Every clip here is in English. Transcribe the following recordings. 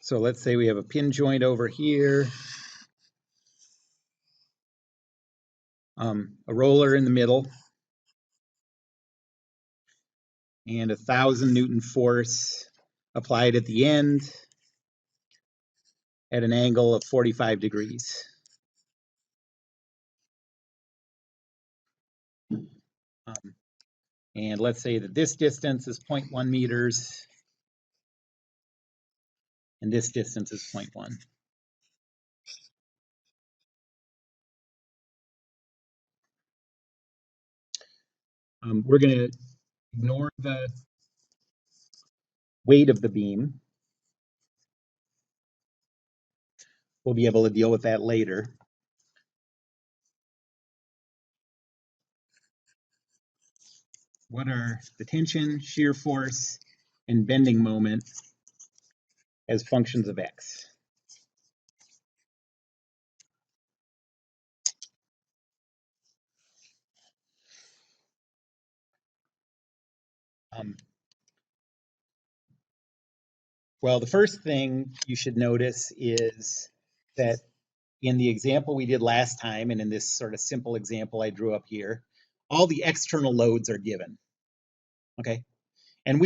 So let's say we have a pin joint over here, a roller in the middle, and 1,000 Newton force applied at the end at an angle of 45 degrees. And let's say that this distance is 0.1 meters and this distance is 0.1. We're going to ignore the weight of the beam. We'll be able to deal with that later. What are the tension, shear force, and bending moment as functions of x? Well, the first thing you should notice is that in the example we did last time, and in this sort of simple example I drew up here, all the external loads are given, okay? And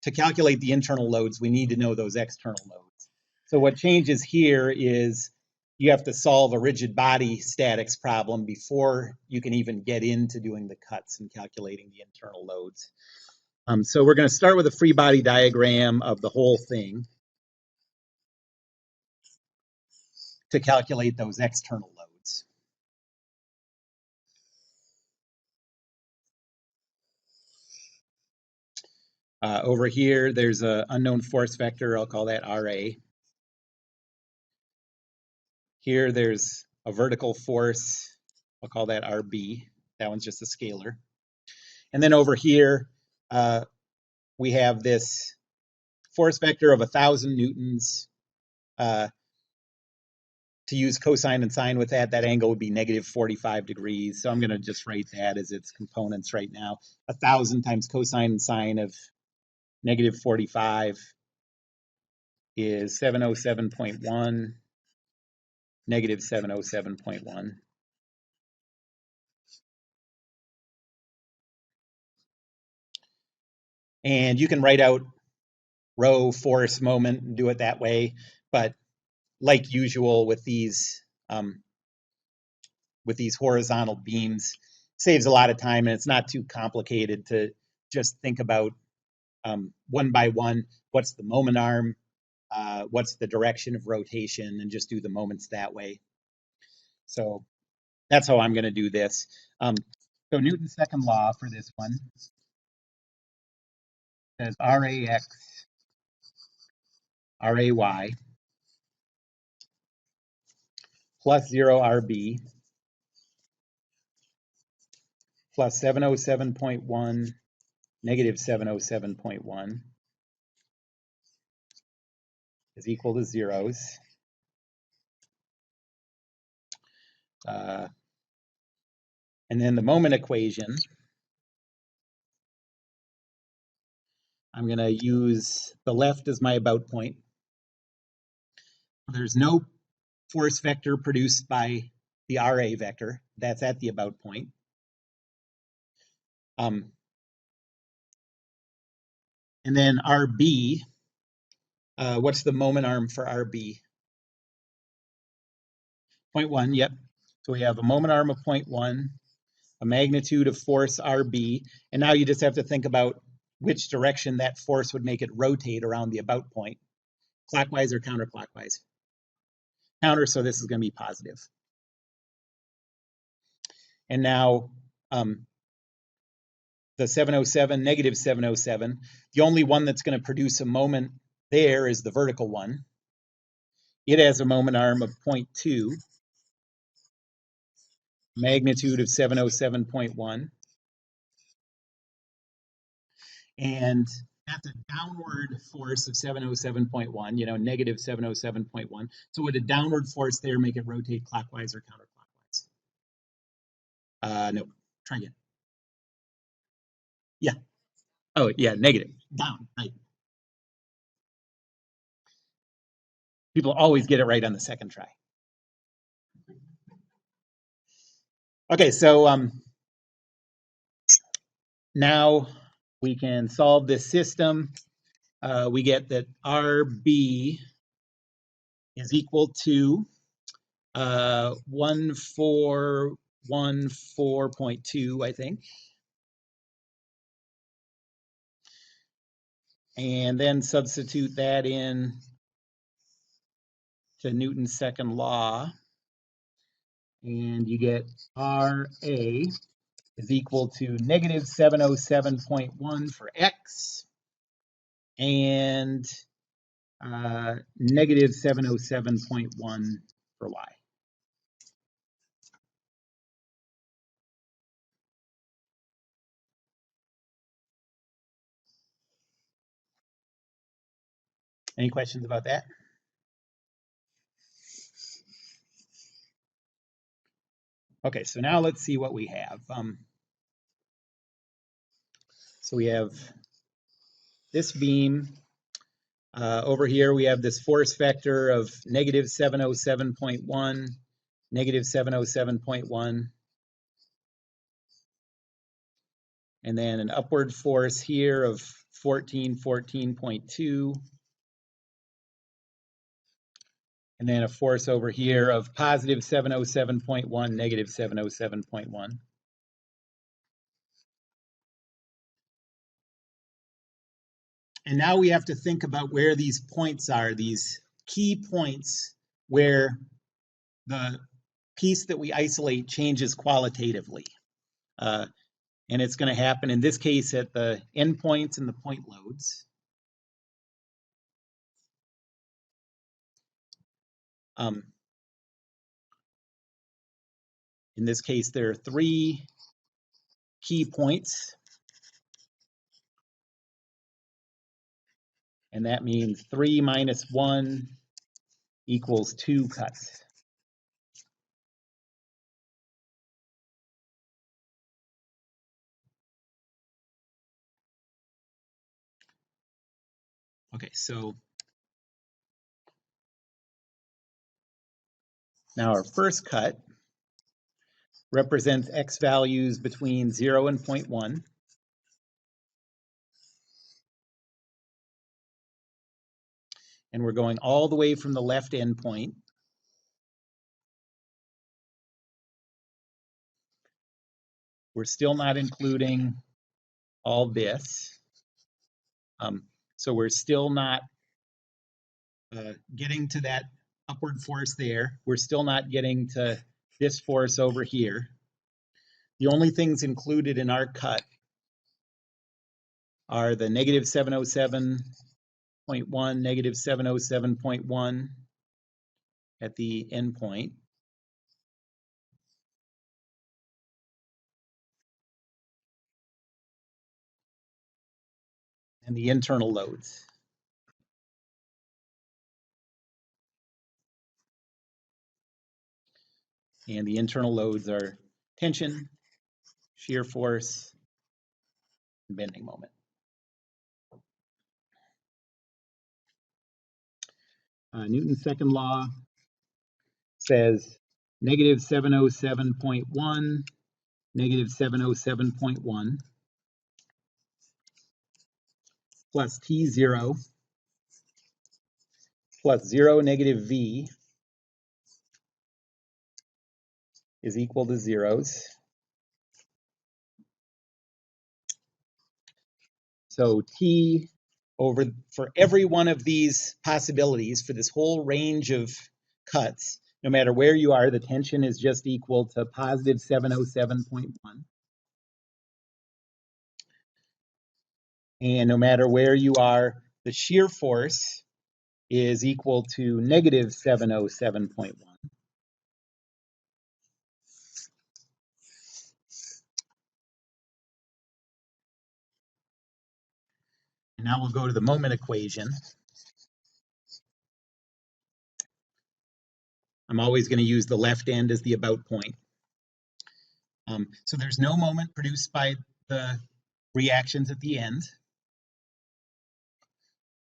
to calculate the internal loads, we need to know those external loads. So what changes here is you have to solve a rigid body statics problem before you can even get into doing the cuts and calculating the internal loads. So we're going to start with a free body diagram of the whole thing to calculate those external loads. Over here, there's an unknown force vector. I'll call that RA. Here, there's a vertical force. I'll call that RB. That one's just a scalar. And then over here, we have this force vector of 1,000 newtons. To use cosine and sine with that angle would be negative 45 degrees. So I'm going to just write that as its components right now. 1,000 times cosine and sine of negative 45 is 707.1, negative 707.1. And you can write out rho, force, moment, and do it that way. But like usual with these horizontal beams, saves a lot of time, and it's not too complicated to just think about one by one, what's the moment arm, what's the direction of rotation, and just do the moments that way. So that's how I'm going to do this. So Newton's second law for this one says RAX, RAY plus 0 RB plus 707.1 negative 707.1 is equal to zeros. And then the moment equation, I'm going to use the left as my about point. There's no force vector produced by the RA vector. That's at the about point. And then RB, what's the moment arm for RB? 0.1, yep. So we have a moment arm of 0.1, a magnitude of force RB, and now you just have to think about which direction that force would make it rotate around the about point, clockwise or counterclockwise. Counter, so this is going to be positive. And now the 707, negative 707, the only one that's going to produce a moment there is the vertical one. It has a moment arm of 0.2, magnitude of 707.1. And at the downward force of 707.1, you know, negative 707.1. So would a downward force there make it rotate clockwise or counterclockwise? No, try again. Yeah. Oh, yeah, negative, down, right. People always get it right on the second try. Okay, so now we can solve this system. We get that RB is equal to 1414.2, I think. And then substitute that in to Newton's second law. And you get RA is equal to negative 707.1 for X and negative 707.1 for Y. Any questions about that? Okay, so now let's see what we have. So we have this beam. Over here we have this force vector of negative 707.1, negative 707.1, and then an upward force here of 1414.2, and then a force over here of positive 707.1, negative 707.1. And now we have to think about where these points are, these key points where the piece that we isolate changes qualitatively. And it's going to happen in this case at the endpoints and the point loads. In this case, there are 3 key points. And that means 3 minus 1 equals 2 cuts. Okay, so now our first cut represents X values between 0 and 0.1. And we're going all the way from the left endpoint. We're still not including all this. So we're still not getting to that upward force there. We're still not getting to this force over here. The only things included in our cut are the negative 707.1, negative 707.1 at the endpoint. And the internal loads. And the internal loads are tension, shear force, and bending moment. Newton's second law says negative 707.1, negative 707.1 plus T0 plus 0 negative V is equal to zeros. So T over for every one of these possibilities for this whole range of cuts, no matter where you are, the tension is just equal to positive 707.1. And no matter where you are, the shear force is equal to negative 707.1. And now we'll go to the moment equation. I'm always going to use the left end as the about point. So there's no moment produced by the reactions at the end.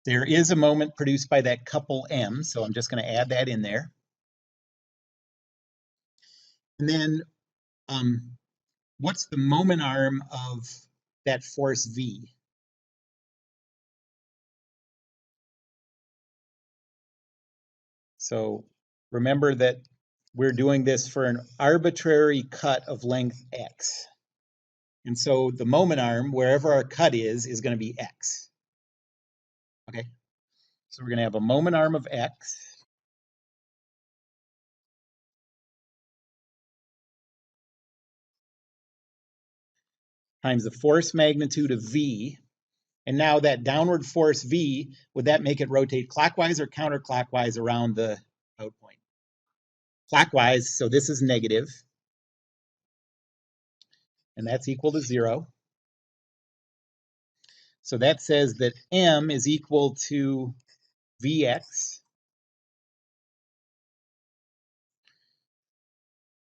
There is a moment produced by that couple M, so I'm just going to add that in there. And then what's the moment arm of that force V? So remember that we're doing this for an arbitrary cut of length X. And so the moment arm, wherever our cut is going to be X. Okay, so we're going to have a moment arm of X times the force magnitude of V. And now that downward force V, would that make it rotate clockwise or counterclockwise around the out point? Clockwise, so this is negative, and that's equal to 0. So that says that M is equal to Vx.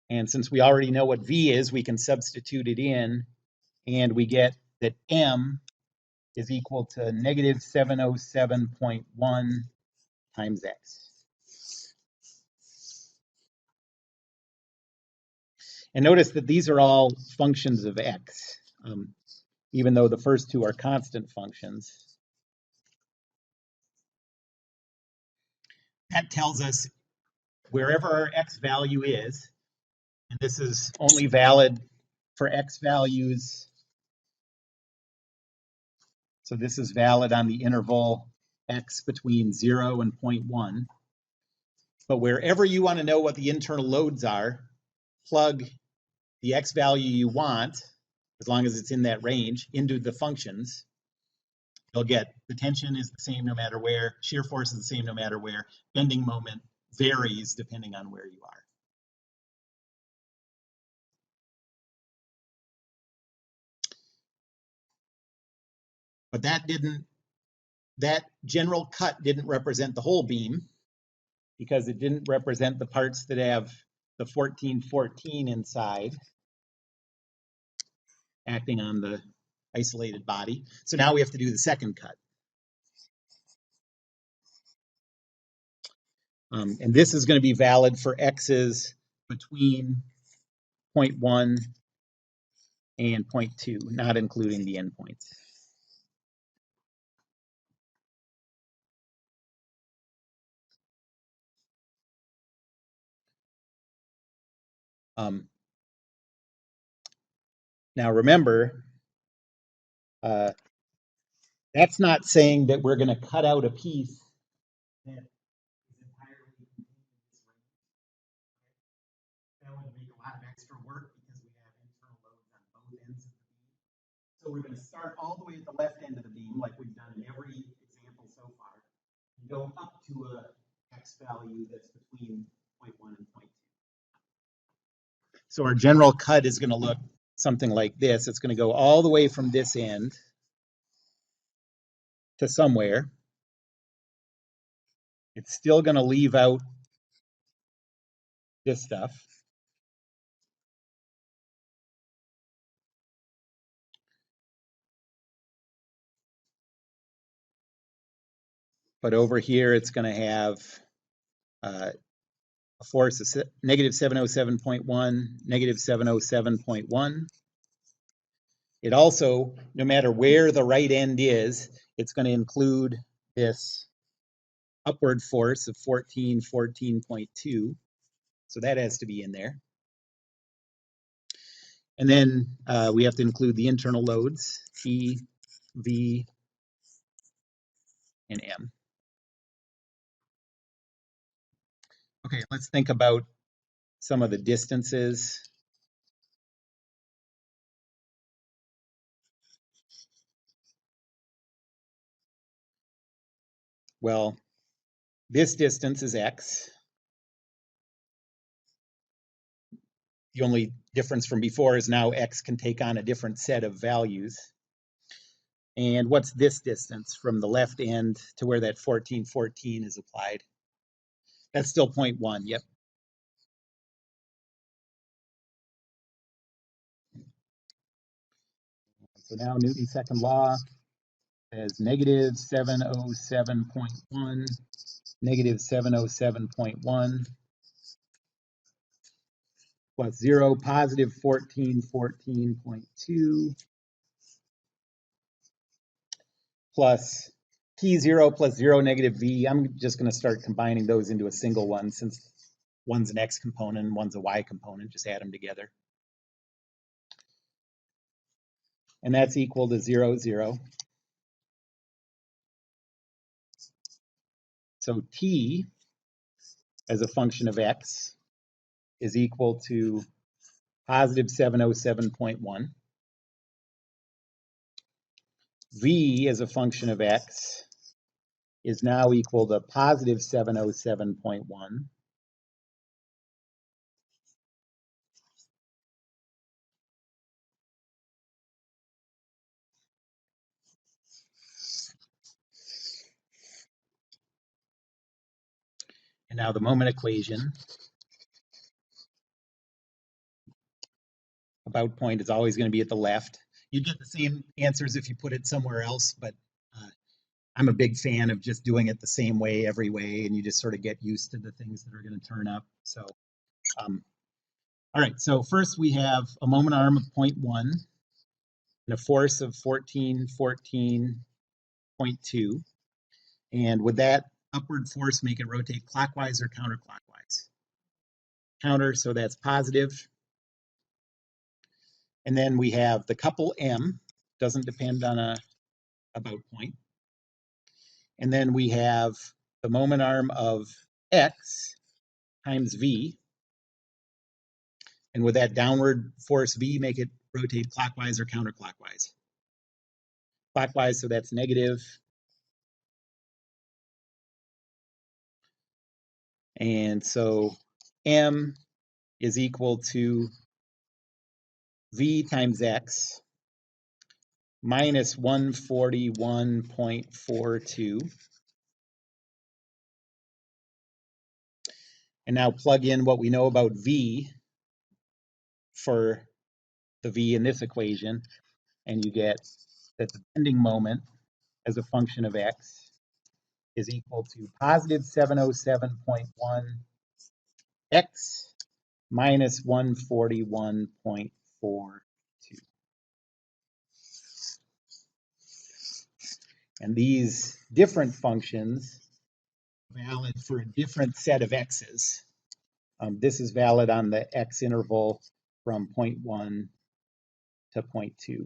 And since we already know what V is, we can substitute it in, and we get that M is equal to negative 707.1 times X. And notice that these are all functions of X, even though the first two are constant functions. That tells us wherever our X value is, and this is only valid for X values. So this is valid on the interval X between 0 and 0.1. But wherever you want to know what the internal loads are, plug the X value you want, as long as it's in that range, into the functions. You'll get the tension is the same no matter where, shear force is the same no matter where, bending moment varies depending on where you are. But that general cut didn't represent the whole beam, because it didn't represent the parts that have the 1414 inside acting on the isolated body. So now we have to do the second cut. And this is going to be valid for X's between 0.1 and 0.2, not including the endpoints. Now remember, that's not saying that we're going to cut out a piece that is entirely contained in this range. That would make a lot of extra work because we have internal loads on both ends of the beam. So we're going to start all the way at the left end of the beam, like we've done in every example so far, and go up to a X value that's between 0.1 and 0.2. So our general cut is going to look something like this. It's going to go all the way from this end to somewhere. It's still going to leave out this stuff. But over here, it's going to have a force of negative 707.1, negative 707.1. It also, no matter where the right end is, it's going to include this upward force of 1414.2. So that has to be in there. And then we have to include the internal loads, T, V, and M. Okay, let's think about some of the distances. Well, this distance is X. The only difference from before is now X can take on a different set of values. And what's this distance from the left end to where that 1414 is applied? That's still 0.1, yep. So now Newton's second law, as negative 707.1, negative 707.1, plus 0, positive 1414.2, plus T0 plus 0, negative V. I'm just going to start combining those into a single one since one's an X component and one's a Y component. Just add them together. And that's equal to 0, 0. So T as a function of X is equal to positive 707.1. V as a function of X is now equal to positive 707.1. And now the moment equation, about point is always going to be at the left. You get the same answers if you put it somewhere else, but I'm a big fan of just doing it the same way every way, and you just sort of get used to the things that are going to turn up. So, all right, so first we have a moment arm of 0.1 and a force of 1414.2. And would that upward force make it rotate clockwise or counterclockwise? Counter, so that's positive. And then we have the couple M, doesn't depend on a about point. And then we have the moment arm of X times V. And would that downward force V make it rotate clockwise or counterclockwise? Clockwise, so that's negative. And so M is equal to V times X minus 141.42. And now plug in what we know about V for the V in this equation, and you get that the bending moment as a function of X is equal to positive 707.1 X minus 141.42. And these different functions are valid for a different set of X's. This is valid on the X interval from 0.1 to 0.2.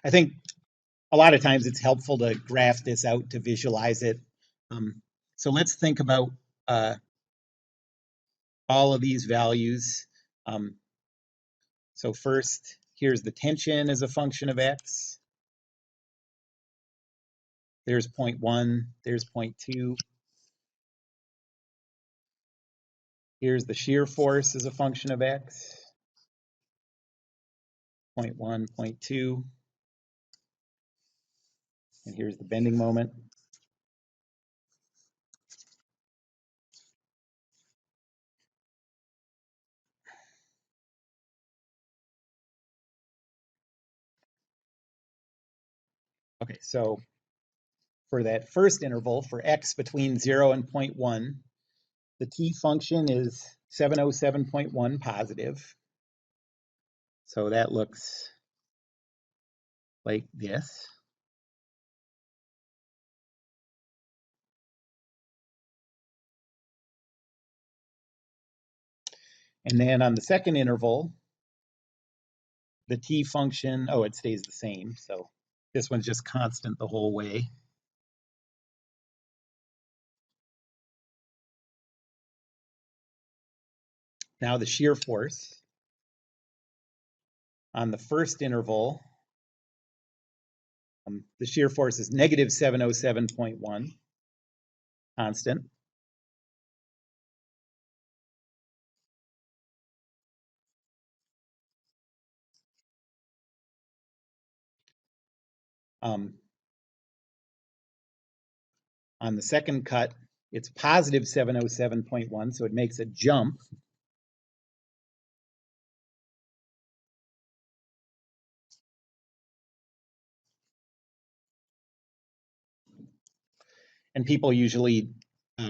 I think a lot of times it's helpful to graph this out to visualize it. So let's think about all of these values. So first, here's the tension as a function of X. There's 0.1, there's 0.2. Here's the shear force as a function of X. 0.1, 0.2. And here's the bending moment. Okay, so for that first interval, for X between 0 and 0.1, the T function is 707.1 positive. So that looks like this. And then on the second interval, the T function, oh, it stays the same. So this one's just constant the whole way. Now the shear force on the first interval, the shear force is negative 707.1, constant. On the second cut, it's positive 707.1, so it makes a jump And people usually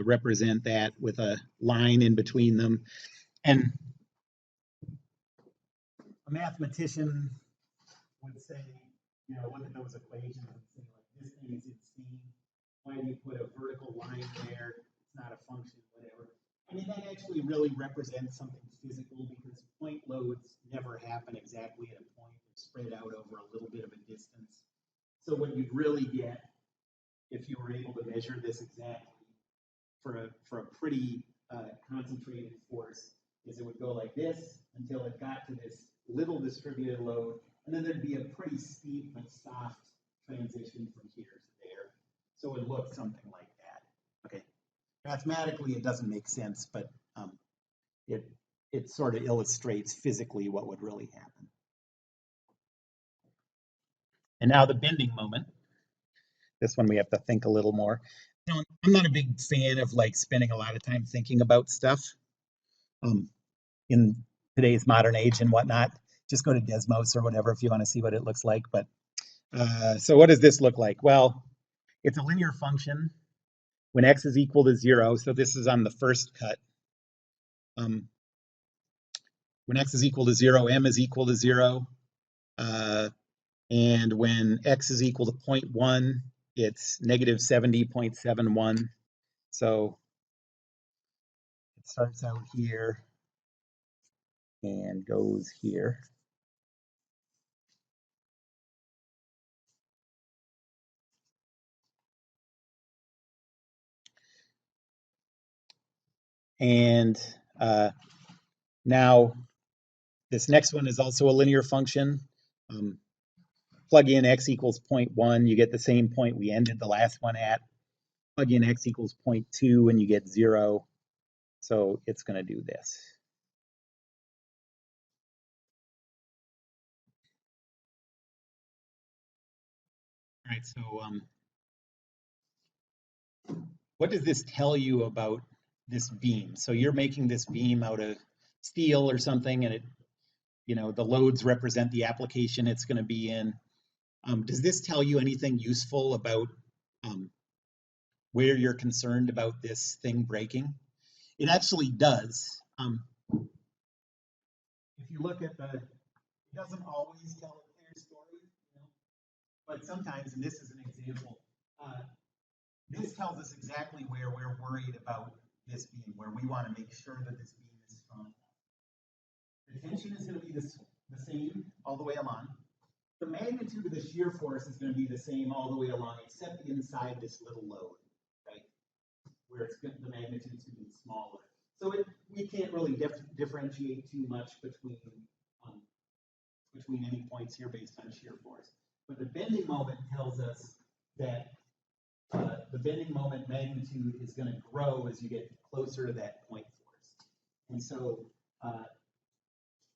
represent that with a line in between them. And a mathematician would say, look at those equations and say, like, this thing is insane. Why do you put a vertical line there? It's not a function, whatever. I mean, that actually really represents something physical because point loads never happen exactly at a point. They're spread out over a little bit of a distance. So what you'd really get, if you were able to measure this exactly for a pretty concentrated force, is it would go like this until it got to this little distributed load, and then there'd be a pretty steep but soft transition from here to there. So it looks something like that. Okay. Mathematically, it doesn't make sense, but it sort of illustrates physically what would really happen. And now the bending moment. This one we have to think a little more. I'm not a big fan of like spending a lot of time thinking about stuff in today's modern age and whatnot. Just go to Desmos or whatever if you want to see what it looks like. But so what does this look like? Well, it's a linear function when x is equal to 0. So this is on the first cut. When x is equal to 0, m is equal to 0. And when x is equal to 0.1, it's negative 70.71. So it starts out here and goes here. And now this next one is also a linear function. Plug in x equals 0.1, you get the same point we ended the last one at. Plug in x equals 0.2 and you get 0. So it's going to do this. All right, so what does this tell you about this beam? So you're making this beam out of steel or something, and the loads represent the application it's going to be in. Does this tell you anything useful about where you're concerned about this thing breaking? It actually does. If you look at it doesn't always tell a clear story, but sometimes, and this is an example, this tells us exactly where we're worried about this beam, where we want to make sure that this beam is strong. The tension is going to be the same all the way along. The magnitude of the shear force is going to be the same all the way along, except inside this little load, right? Where the magnitude is going to be smaller. So we can't really differentiate too much between any points here based on shear force. But the bending moment tells us that the bending moment magnitude is going to grow as you get closer to that point force. And so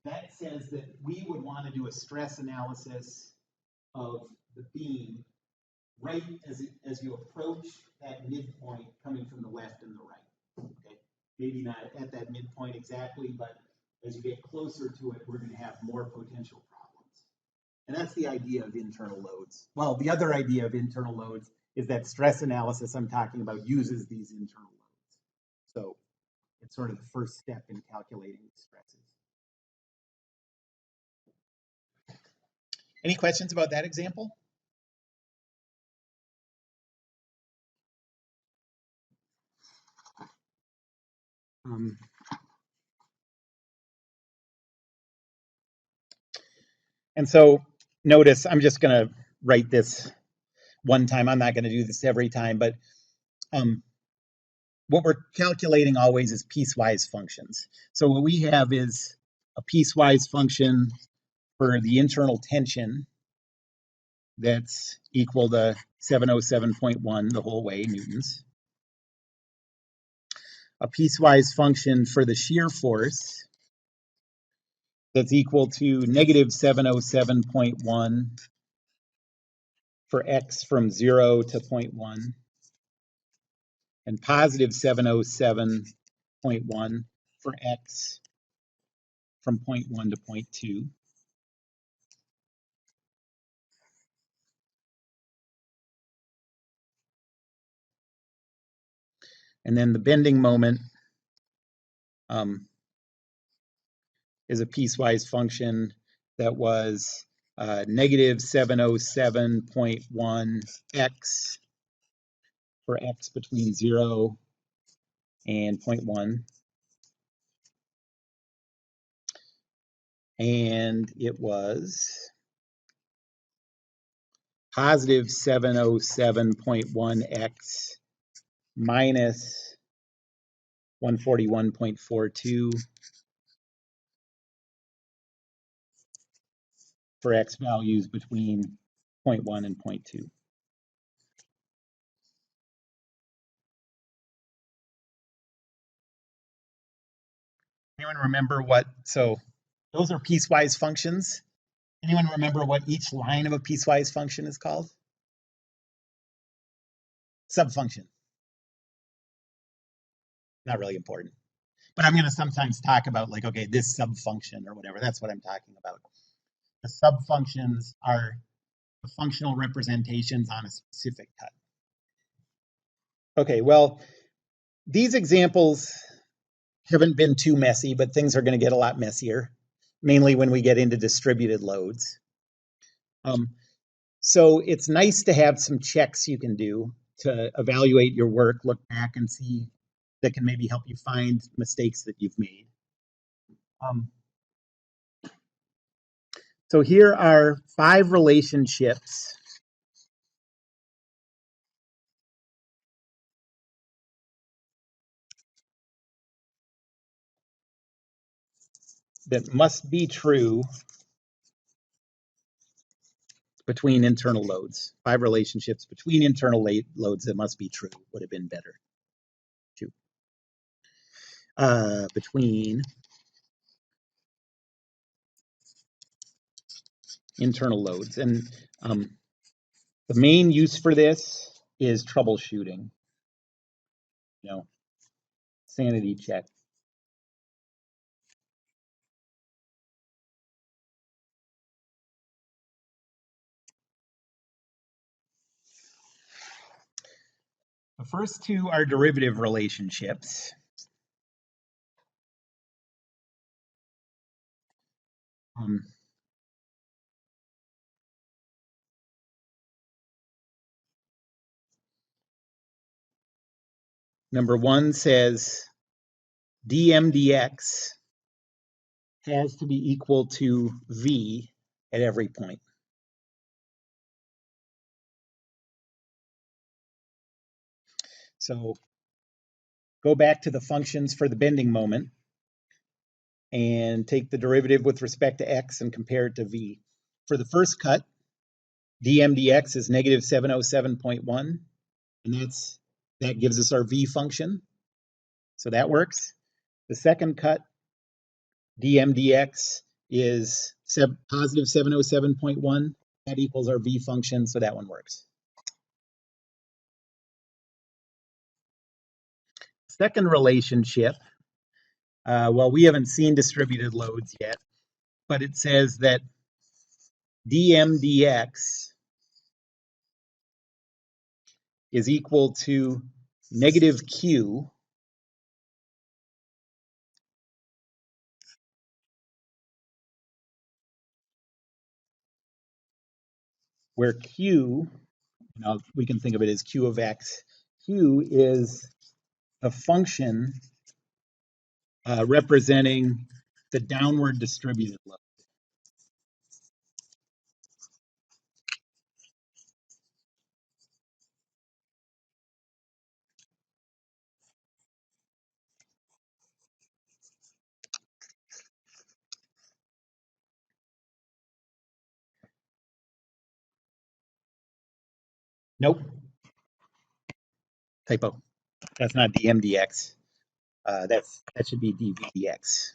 that says that we would want to do a stress analysis of the beam right as you approach that midpoint coming from the left and the right. Okay? Maybe not at that midpoint exactly, but as you get closer to it, we're going to have more potential problems. And that's the idea of internal loads. Well, the other idea of internal loads is that stress analysis I'm talking about uses these internal loads. So it's sort of the first step in calculating the stresses. Any questions about that example? And so notice, I'm just going to write this one time. I'm not going to do this every time, but what we're calculating always is piecewise functions. So what we have is a piecewise function for the internal tension that's equal to 707.1 the whole way, newtons. A piecewise function for the shear force that's equal to negative 707.1 for x from 0 to 0.1, and positive 707.1 for x from 0.1 to 0.2. And then the bending moment is a piecewise function that was negative 707.1 x for x between 0 and 0.1. And it was positive 707.1 x minus 141.42 for x values between 0.1 and 0.2. Anyone remember what, so those are piecewise functions. Anyone remember what each line of a piecewise function is called? Subfunction. Not really important. But I'm going to sometimes talk about like, okay, this subfunction or whatever. That's what I'm talking about. The subfunctions are the functional representations on a specific cut. Okay, well, these examples haven't been too messy, but things are going to get a lot messier, mainly when we get into distributed loads. So it's nice to have some checks you can do to evaluate your work, look back and see that can maybe help you find mistakes that you've made. So here are 5 relationships that must be true between internal loads. 5 relationships between internal loads that must be true would have been better. Between internal loads. And the main use for this is troubleshooting, sanity check. The first 2 are derivative relationships. Number 1 says dm dx has to be equal to v at every point. So go back to the functions for the bending moment and take the derivative with respect to x and compare it to v. For the first cut, dm dx is negative 707.1, and that gives us our v function. So that works. The second cut, dm dx is positive 707.1. That equals our v function, so that one works. Second relationship, well, we haven't seen distributed loads yet, but it says that dm dx is equal to negative q where q, we can think of it as q of x. Q is a function representing the downward distributed load. Nope. Typo. That's not dm dx. That should be dv dx.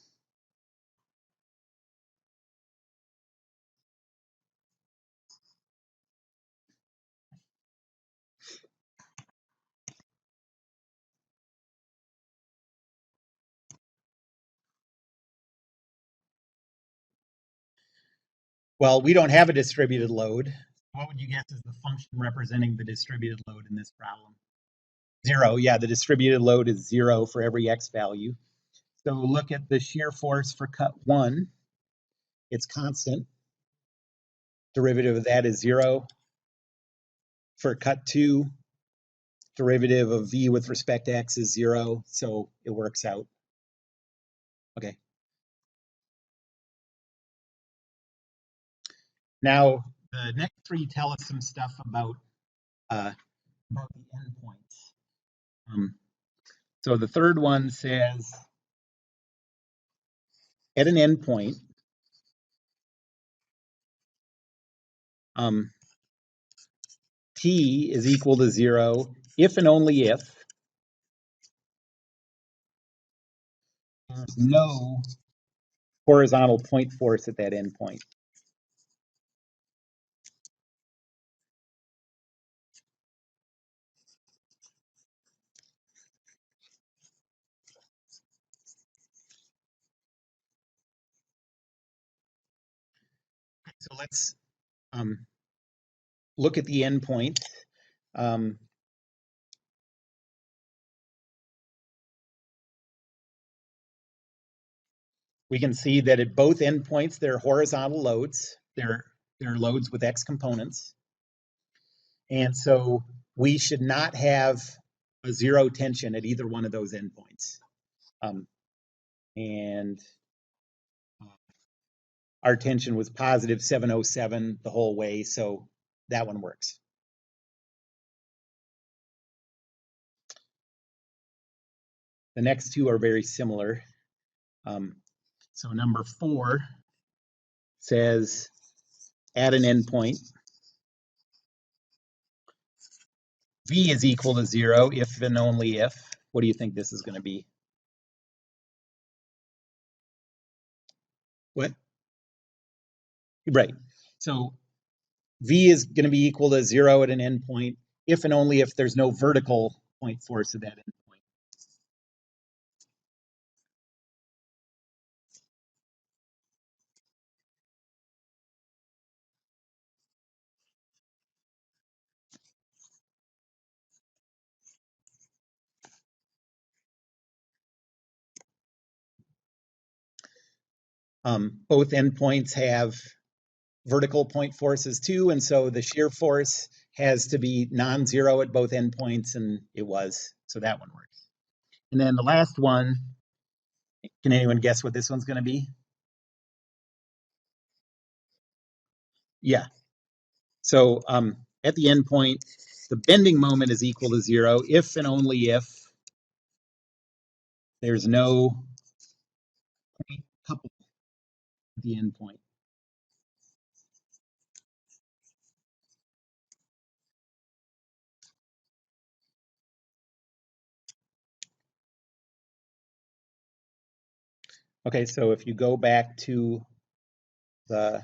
Well, we don't have a distributed load. What would you guess is the function representing the distributed load in this problem? 0. Yeah, the distributed load is 0 for every x value. So look at the shear force for cut 1. It's constant. Derivative of that is 0. For cut 2, derivative of v with respect to x is 0, so it works out. Okay. Now, the next 3 tell us some stuff about the endpoints. So the third one says, at an endpoint, t is equal to 0 if and only if there's no horizontal point force at that endpoint. So let's look at the endpoint. We can see that at both endpoints, there are horizontal loads. There are loads with x components. And so we should not have a 0 tension at either one of those endpoints. And our tension was positive 707 the whole way, so that one works. The next 2 are very similar. So number 4 says, at an endpoint, v is equal to 0 if and only if. What do you think this is going to be? What? Right. So v is going to be equal to 0 at an endpoint if and only if there's no vertical point force at that endpoint. Both endpoints have vertical point forces too, and so the shear force has to be non-zero at both endpoints, and it was, so that one works. And then the last one, can anyone guess what this one's going to be? Yeah. So at the endpoint, the bending moment is equal to 0 if and only if there's no point couple at the endpoint. Okay, so if you go back to the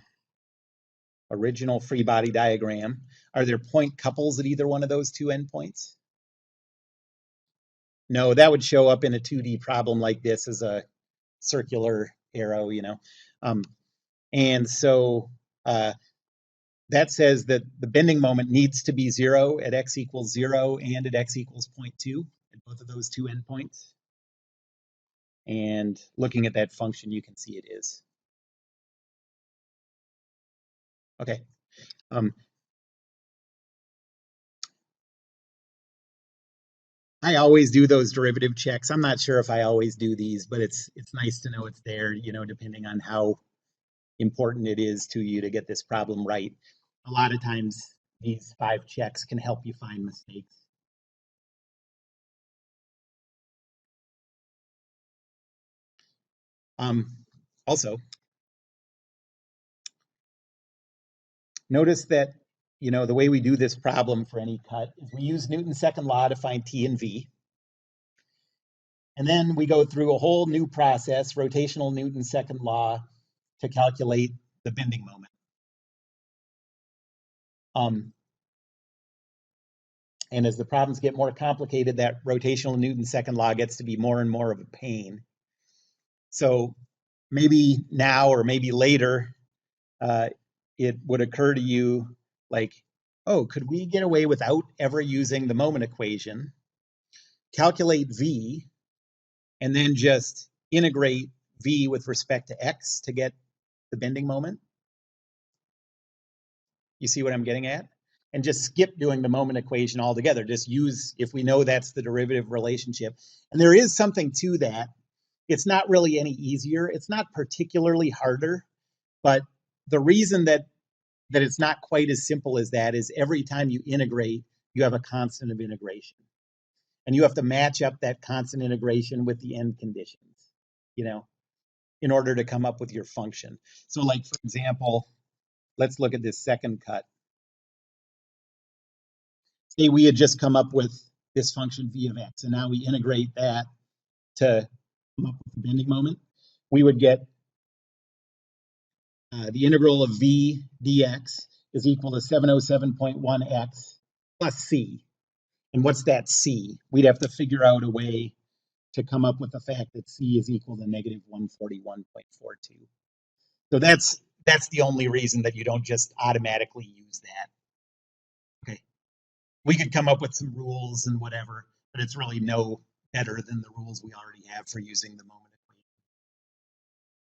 original free body diagram, are there point couples at either one of those 2 endpoints? No, that would show up in a 2D problem like this as a circular arrow, you know. And so that says that the bending moment needs to be 0 at x equals 0 and at x equals 0.2 at both of those 2 endpoints. And looking at that function, you can see it is. Okay. I always do those derivative checks. I'm not sure if I always do these, but it's nice to know it's there, you know, depending on how important it is to you to get this problem right. A lot of times these 5 checks can help you find mistakes. Also, notice that, you know, the way we do this problem for any cut is we use Newton's second law to find T and V. And then we go through a whole new process, rotational Newton's second law, to calculate the bending moment. And as the problems get more complicated, that rotational Newton's second law gets to be more and more of a pain. So maybe now or maybe later, it would occur to you like, oh, could we get away without ever using the moment equation? calculate v, and then just integrate v with respect to x to get the bending moment. You see what I'm getting at? And just skip doing the moment equation altogether. Just use, if we know that's the derivative relationship. And there is something to that. It's not really any easier. It's not particularly harder, but the reason that it's not quite as simple as that is every time you integrate, you have a constant of integration. And you have to match up that constant integration with the end conditions, in order to come up with your function. So like, for example, let's look at this second cut. Say we had just come up with this function v of x, and now we integrate that to come up with the bending moment. We would get the integral of v dx is equal to 707.1x plus c. And what's that c? We'd have to figure out a way to come up with the fact that c is equal to negative 141.42. So that's the only reason that you don't just automatically use that. Okay. We could come up with some rules and whatever, but it's really no better than the rules we already have for using the moment